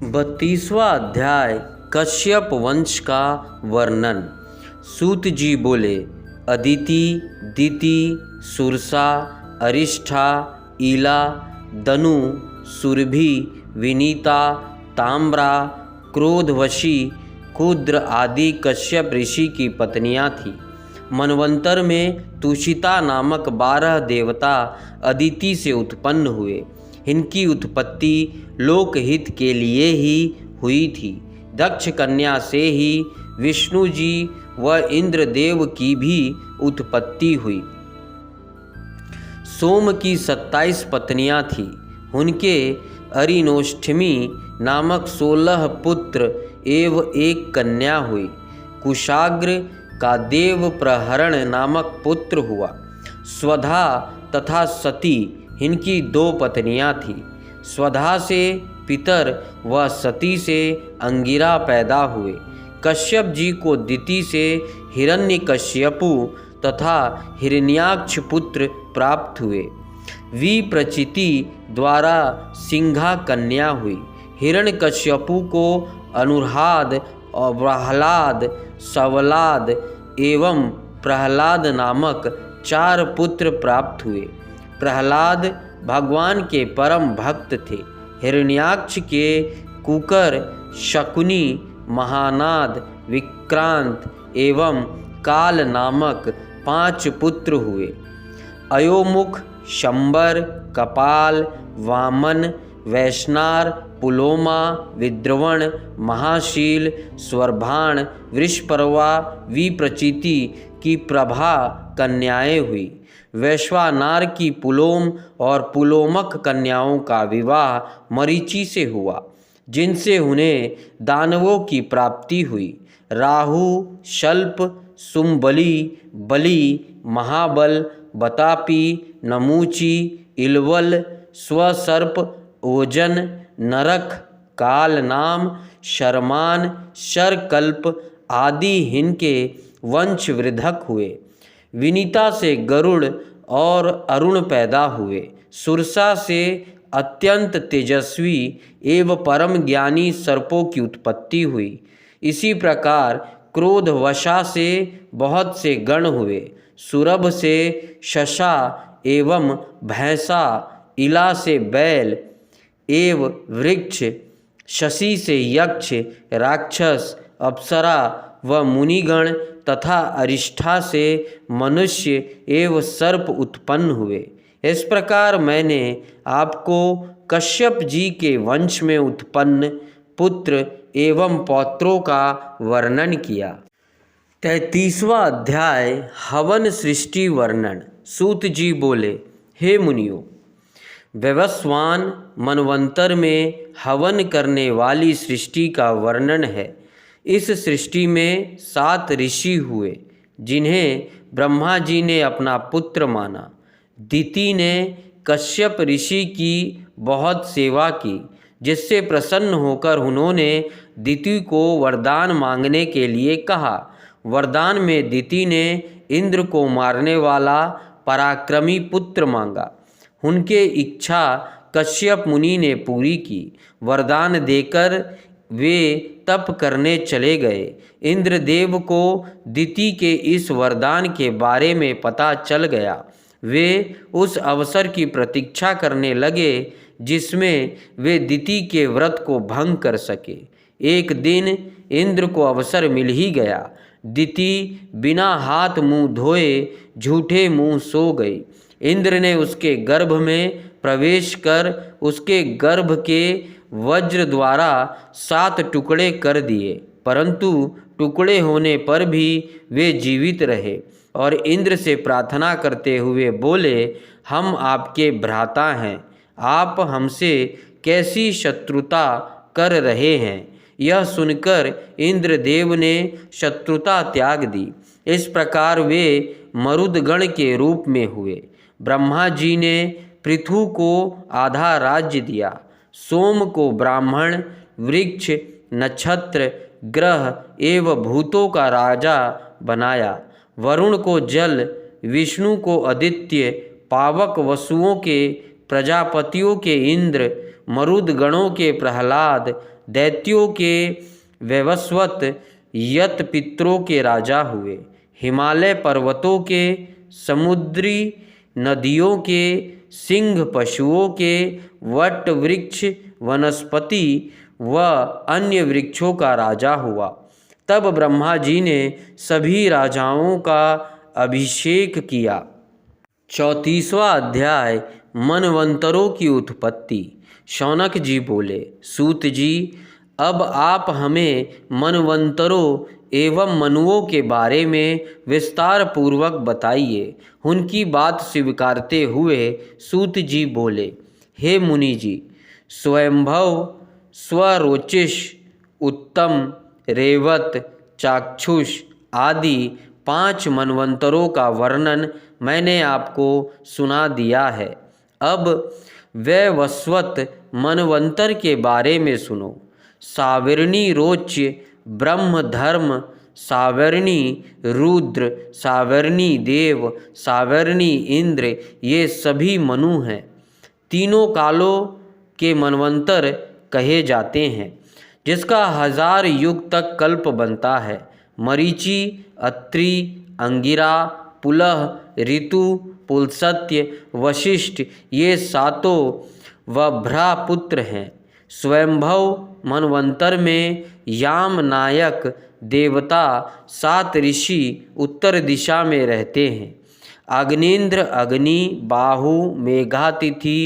32वां अध्याय कश्यप वंश का वर्णन। सूत जी बोले, अदिति, दिति, सुरसा, अरिष्ठा, ईला, दनु, सुरभि, विनीता, ताम्रा, क्रोधवशी, कुद्र आदि कश्यप ऋषि की पत्नियां थीं। मनवंतर में तुषिता नामक 12 देवता अदिति से उत्पन्न हुए। इनकी उत्पत्ति लोकहित के लिए ही हुई थी। दक्ष कन्या से ही विष्णु जी व इंद्रदेव की भी उत्पत्ति हुई। सोम की 27 पत्नियां थीं। उनके अरिनोष्ठमी नामक 16 पुत्र एवं एक कन्या हुई। कुशाग्र का देव प्रहरण नामक पुत्र हुआ। स्वधा तथा सती इनकी 2 पत्नियां थीं। स्वधा से पितर व सती से अंगिरा पैदा हुए। कश्यप जी को दिति से हिरण्यकश्यपु तथा हिरण्याक्ष पुत्र प्राप्त हुए। विप्रचिति द्वारा सिंघा कन्या हुई। हिरण्यकश्यपु को अनुराध और प्रहलाद, सवलाद एवं प्रहलाद नामक 4 पुत्र प्राप्त हुए। प्रहलाद भगवान के परम भक्त थे। हिरण्याक्ष के कुकर, शकुनी, महानाद, विक्रांत एवं काल नामक 5 पुत्र हुए। अयोमुख, शंबर, कपाल, वामन, वैष्णार, पुलोमा, विद्रवण, महाशील, स्वरभाण, वृषपर्वा, विप्रचिति की प्रभा कन्याएं हुई। वैश्वानार की पुलोम और पुलोमक कन्याओं का विवाह मरीचि से हुआ, जिनसे उन्हें दानवों की प्राप्ति हुई। राहु, शल्प, सुम्बली, बलि, महाबल, बतापी, नमूची, इलवल, स्वसर्प, ओजन, नरक, कालनाम, शर्मान, शरकल्प आदि इनके वंशवृद्धक हुए। विनीता से गरुड़ और अरुण पैदा हुए। सुरसा से अत्यंत तेजस्वी एवं परम ज्ञानी सर्पों की उत्पत्ति हुई। इसी प्रकार क्रोधवशा से बहुत से गण हुए। सुरभ से शशा एवं भैंसा, इला से बैल एवं वृक्ष, शशि से यक्ष, राक्षस, अप्सरा व मुनिगण तथा अरिष्ठा से मनुष्य एवं सर्प उत्पन्न हुए। इस प्रकार मैंने आपको कश्यप जी के वंश में उत्पन्न पुत्र एवं पौत्रों का वर्णन किया। 33वां अध्याय हवन सृष्टि वर्णन। सूत जी बोले, हे मुनियों, वैवस्वान मनवंतर में हवन करने वाली सृष्टि का वर्णन है। इस सृष्टि में 7 ऋषि हुए, जिन्हें ब्रह्मा जी ने अपना पुत्र माना। दिति ने कश्यप ऋषि की बहुत सेवा की, जिससे प्रसन्न होकर उन्होंने दिति को वरदान मांगने के लिए कहा। वरदान में दिति ने इंद्र को मारने वाला पराक्रमी पुत्र मांगा। उनके इच्छा कश्यप मुनि ने पूरी की। वरदान देकर वे तप करने चले गए। इंद्रदेव को दिति के इस वरदान के बारे में पता चल गया। वे उस अवसर की प्रतीक्षा करने लगे जिसमें वे दिति के व्रत को भंग कर सके। एक दिन इंद्र को अवसर मिल ही गया। दिति बिना हाथ मुंह धोए झूठे मुंह सो गई। इंद्र ने उसके गर्भ में प्रवेश कर उसके गर्भ के वज्र द्वारा 7 टुकड़े कर दिए, परंतु टुकड़े होने पर भी वे जीवित रहे और इंद्र से प्रार्थना करते हुए बोले, हम आपके भ्राता हैं, आप हमसे कैसी शत्रुता कर रहे हैं। यह सुनकर इंद्रदेव ने शत्रुता त्याग दी। इस प्रकार वे मरुदगण के रूप में हुए। ब्रह्मा जी ने पृथु को आधा राज्य दिया, सोम को ब्राह्मण, वृक्ष, नक्षत्र, ग्रह एवं भूतों का राजा बनाया। वरुण को जल, विष्णु को आदित्य, पावक वसुओं के, प्रजापतियों के इंद्र, मरुद गणों के प्रहलाद, दैत्यों के वैवस्वत, यत पितरों के राजा हुए। हिमालय पर्वतों के, समुद्री नदियों के, सिंह पशुओं के, वट वृक्ष, वनस्पति व अन्य वृक्षों का राजा हुआ। तब ब्रह्मा जी ने सभी राजाओं का अभिषेक किया। 34वां अध्याय मनवंतरों की उत्पत्ति। शौनक जी बोले, सूत जी, अब आप हमें मनवंतरों एवं मनुओं के बारे में विस्तार पूर्वक बताइए। उनकी बात स्वीकारते हुए सूत जी बोले, हे मुनि जी, स्वयंभव, स्वरोचिष, उत्तम, रेवत, चाक्षुष आदि 5 मनवंतरों का वर्णन मैंने आपको सुना दिया है। अब वैवस्वत मनवंतर के बारे में सुनो। सावर्णी रोच्य ब्रह्म धर्म, सावर्णी रुद्र, सावर्णी देव, सावर्णी इंद्र, ये सभी मनु हैं। तीनों कालों के मनवंतर कहे जाते हैं, जिसका 1000 युग तक कल्प बनता है। मरीचि, अत्रि, अंगिरा, पुलह, ऋतु, पुलस्त्य, वशिष्ठ, ये 7 वभ्रा पुत्र हैं। स्वयंभव मनवंतर में याम नायक देवता 7 ऋषि उत्तर दिशा में रहते हैं। अग्निन्द्र, अग्नि, बाहु, मेघातिथि,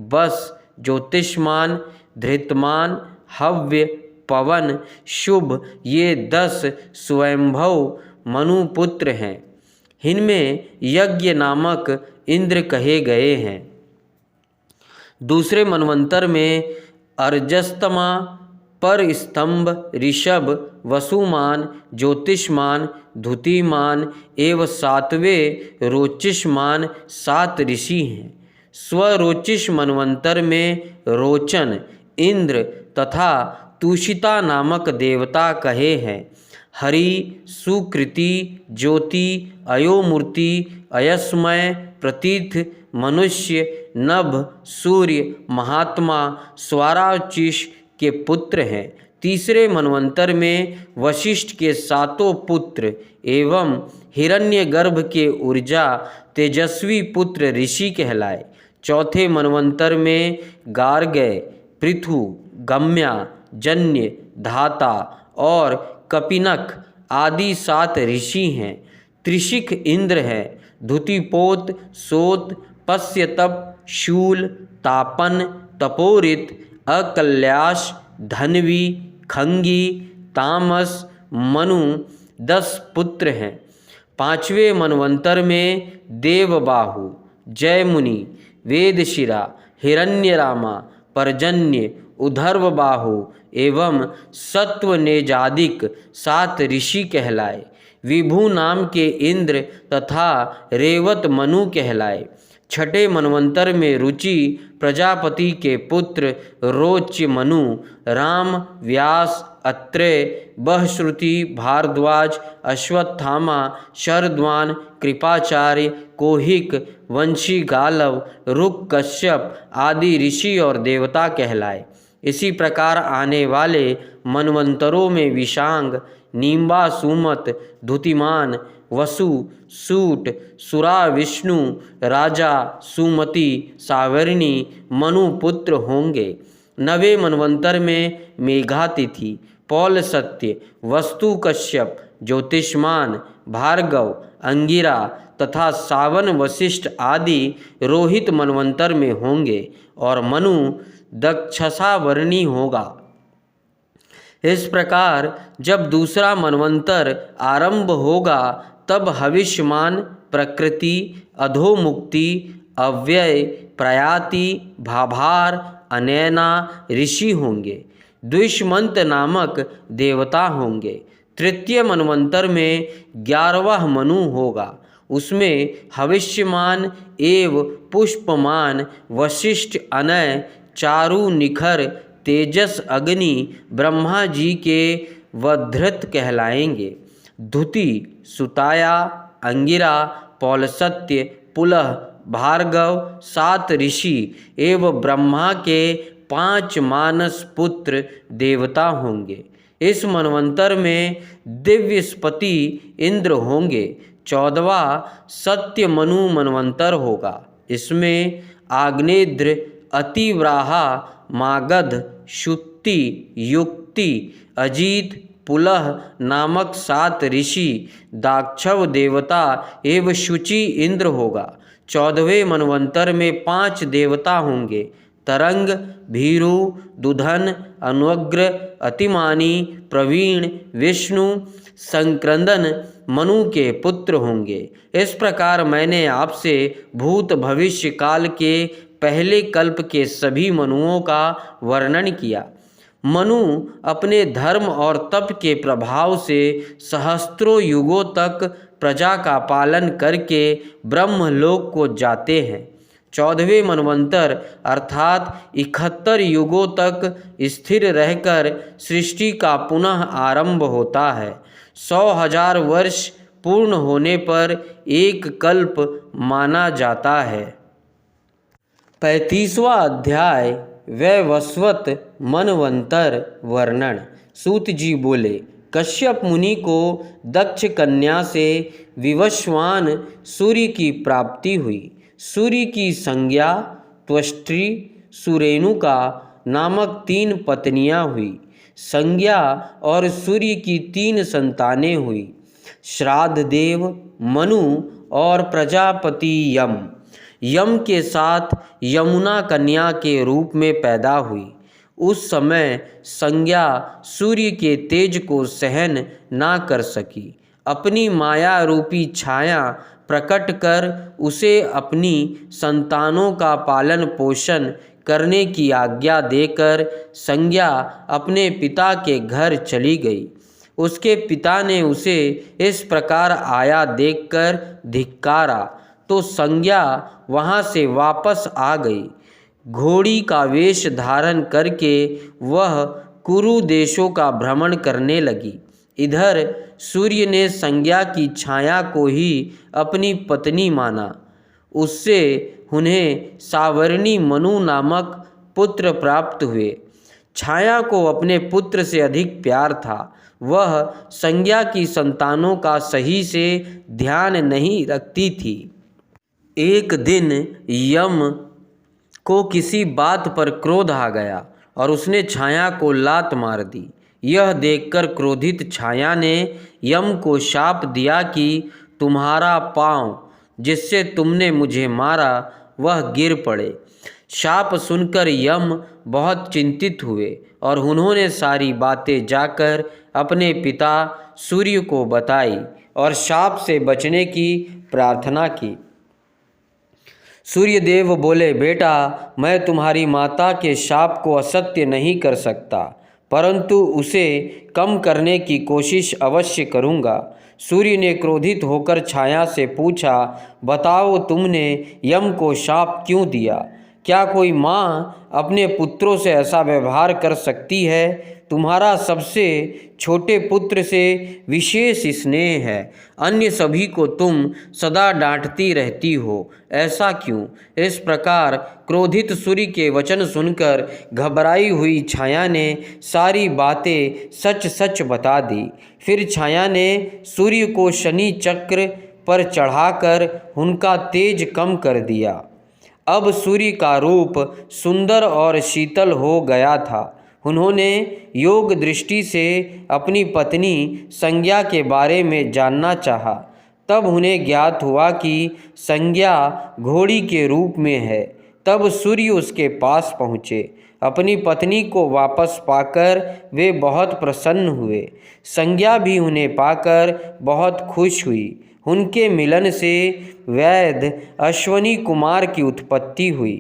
बस, ज्योतिष्मान, धृतमान, हव्य, पवन, शुभ, ये 10 स्वयंभव मनुपुत्र हैं। इनमें यज्ञ नामक इंद्र कहे गए हैं। दूसरे मनवंतर में अर्जस्तमा, परस्तंभ, ऋषभ, वसुमान, ज्योतिष्मान, धुतिमान एवं 7वें रोचिष्मान 7 ऋषि हैं। स्वरोचिष मनवंतर में रोचन, इंद्र तथा तुषिता नामक देवता कहे हैं। हरि, सुकृति, ज्योति, अयोमूर्ति, अयस्मय, प्रतीथ, मनुष्य, नभ, सूर्य, महात्मा, स्वाराचिष के पुत्र हैं। तीसरे मनवंतर में वशिष्ठ के 7 पुत्र एवं हिरण्यगर्भ के ऊर्जा तेजस्वी पुत्र ऋषि कहलाए। चौथे मनवंतर में गार्गय, पृथु, गम्या, जन्य, धाता और कपिनक आदि 7 ऋषि हैं। त्रिशिख इंद्र हैं। धुतिपोत, सोत, पश्यतप, शूल, तापन, तपोरित, अकल्याश, धन्वी, खंगी, तामस, मनु 10 पुत्र हैं। 5वें मनवंतर में देवबाहु, जयमुनि, वेदशिरा, हिरण्यरामा, पर्जन्य, उधर्वबाहु एवं सत्वनेजादिक 7 ऋषि कहलाए। विभु नाम के इंद्र तथा रेवत मनु कहलाए। छठे मनवंतर में रुचि प्रजापति के पुत्र रोच्य मनु, राम, व्यास, अत्रेय, बहश्रुति, भारद्वाज, अश्वत्थामा, शरद्वान, कृपाचार्य, कोहिक, वंशी, गालव, रुक, कश्यप आदि ऋषि और देवता कहलाए। इसी प्रकार आने वाले मनवंतरों में विशांग, नीम्बा, सुमत, धुतिमान, वसु, सूट, सुरा, विष्णु, राजा, सुमति, सावर्णी, मनुपुत्र होंगे। 9वें मनवंतर में मेघातिथि, पौलस्त्य, वस्तु, कश्यप, ज्योतिष्मान, भार्गव, अंगिरा तथा सावन, वशिष्ठ आदि रोहित मनवंतर में होंगे और मनु दक्षसावर्णी होगा। इस प्रकार जब दूसरा मनवंतर आरंभ होगा तब हविष्यमान, प्रकृति, अधोमुक्ति, अव्यय, प्रयाति, भाभार, अनैना ऋषि होंगे। द्विषमंत नामक देवता होंगे। तृतीय मनवंतर में 11वां मनु होगा। उसमें हविष्यमान एव पुष्पमान, वशिष्ठ, अनय, चारु, निखर, तेजस, अग्नि ब्रह्मा जी के वधृत कहलाएंगे। धुति, सुताया, अंगिरा, पौलस्त्य, पुलह, भार्गव 7 ऋषि एवं ब्रह्मा के 5 मानस पुत्र देवता होंगे। इस मनवंतर में दिव्यस्पति इंद्र होंगे। 14वां सत्य मनु मनवंतर होगा। इसमें आग्नेद्र, अतिव्राहा, मागध, शुक्ति, युक्ति, अजीत, पुलह नामक 7 ऋषि, दाक्षव देवता एवं शुचि इंद्र होगा। 14वें मनवंतर में 5 देवता होंगे। तरंग, भीरु, दुधन, अनुग्र, अतिमानी, प्रवीण, विष्णु, संक्रंदन मनु के पुत्र होंगे। इस प्रकार मैंने आपसे भूत भविष्य काल के पहले कल्प के सभी मनुओं का वर्णन किया। मनु अपने धर्म और तप के प्रभाव से सहस्त्रों युगों तक प्रजा का पालन करके ब्रह्मलोक को जाते हैं। 14वें मनवंतर अर्थात 71 युगों तक स्थिर रहकर सृष्टि का पुनः आरंभ होता है। 100,000 वर्ष पूर्ण होने पर एक कल्प माना जाता है। 35वां अध्याय वैवस्वत मनवंतर वर्णन। सूत जी बोले, कश्यप मुनि को दक्ष कन्या से विवस्वान सूर्य की प्राप्ति हुई। सूर्य की संज्ञा त्वष्ट्री, सुरेणुका नामक 3 पत्नियां हुई। संज्ञा और सूर्य की 3 संतानें हुई, श्राद्ध देव, मनु और प्रजापति यम। यम के साथ यमुना कन्या के रूप में पैदा हुई। उस समय संज्ञा सूर्य के तेज को सहन ना कर सकी। अपनी माया रूपी छाया प्रकट कर उसे अपनी संतानों का पालन पोषण करने की आज्ञा देकर संज्ञा अपने पिता के घर चली गई। उसके पिता ने उसे इस प्रकार आया देखकर धिक्कारा तो संज्ञा वहाँ से वापस आ गई। घोड़ी का वेश धारण करके वह कुरु देशों का भ्रमण करने लगी। इधर सूर्य ने संज्ञा की छाया को ही अपनी पत्नी माना। उससे उन्हें सावर्णी मनु नामक पुत्र प्राप्त हुए। छाया को अपने पुत्र से अधिक प्यार था। वह संज्ञा की संतानों का सही से ध्यान नहीं रखती थी। एक दिन यम को किसी बात पर क्रोध आ गया और उसने छाया को लात मार दी। यह देखकर क्रोधित छाया ने यम को शाप दिया कि तुम्हारा पाँव जिससे तुमने मुझे मारा वह गिर पड़े। शाप सुनकर यम बहुत चिंतित हुए और उन्होंने सारी बातें जाकर अपने पिता सूर्य को बताई और शाप से बचने की प्रार्थना की। सूर्यदेव बोले, बेटा, मैं तुम्हारी माता के शाप को असत्य नहीं कर सकता, परंतु उसे कम करने की कोशिश अवश्य करूँगा। सूर्य ने क्रोधित होकर छाया से पूछा, बताओ तुमने यम को शाप क्यों दिया? क्या कोई माँ अपने पुत्रों से ऐसा व्यवहार कर सकती है? तुम्हारा सबसे छोटे पुत्र से विशेष स्नेह है, अन्य सभी को तुम सदा डांटती रहती हो, ऐसा क्यों? इस प्रकार क्रोधित सूर्य के वचन सुनकर घबराई हुई छाया ने सारी बातें सच सच बता दी। फिर छाया ने सूर्य को शनि चक्र पर चढ़ाकर उनका तेज कम कर दिया। अब सूर्य का रूप सुंदर और शीतल हो गया था। उन्होंने योग दृष्टि से अपनी पत्नी संज्ञा के बारे में जानना चाहा। तब उन्हें ज्ञात हुआ कि संज्ञा घोड़ी के रूप में है। तब सूर्य उसके पास पहुँचे। अपनी पत्नी को वापस पाकर वे बहुत प्रसन्न हुए। संज्ञा भी उन्हें पाकर बहुत खुश हुई। उनके मिलन से वैद्य अश्वनी कुमार की उत्पत्ति हुई।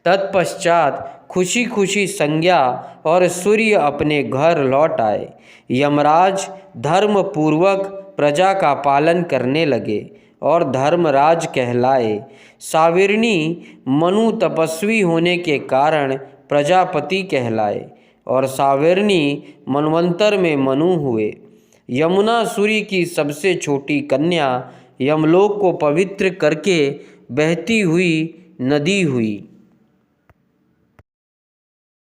तत्पश्चात खुशी खुशी संज्ञा और सूर्य अपने घर लौट आए। यमराज धर्म पूर्वक प्रजा का पालन करने लगे और धर्मराज कहलाए। सावर्णी मनु तपस्वी होने के कारण प्रजापति कहलाए और सावर्णी मनवंतर में मनु हुए। यमुना सूर्य की सबसे छोटी कन्या यमलोक को पवित्र करके बहती हुई नदी हुई।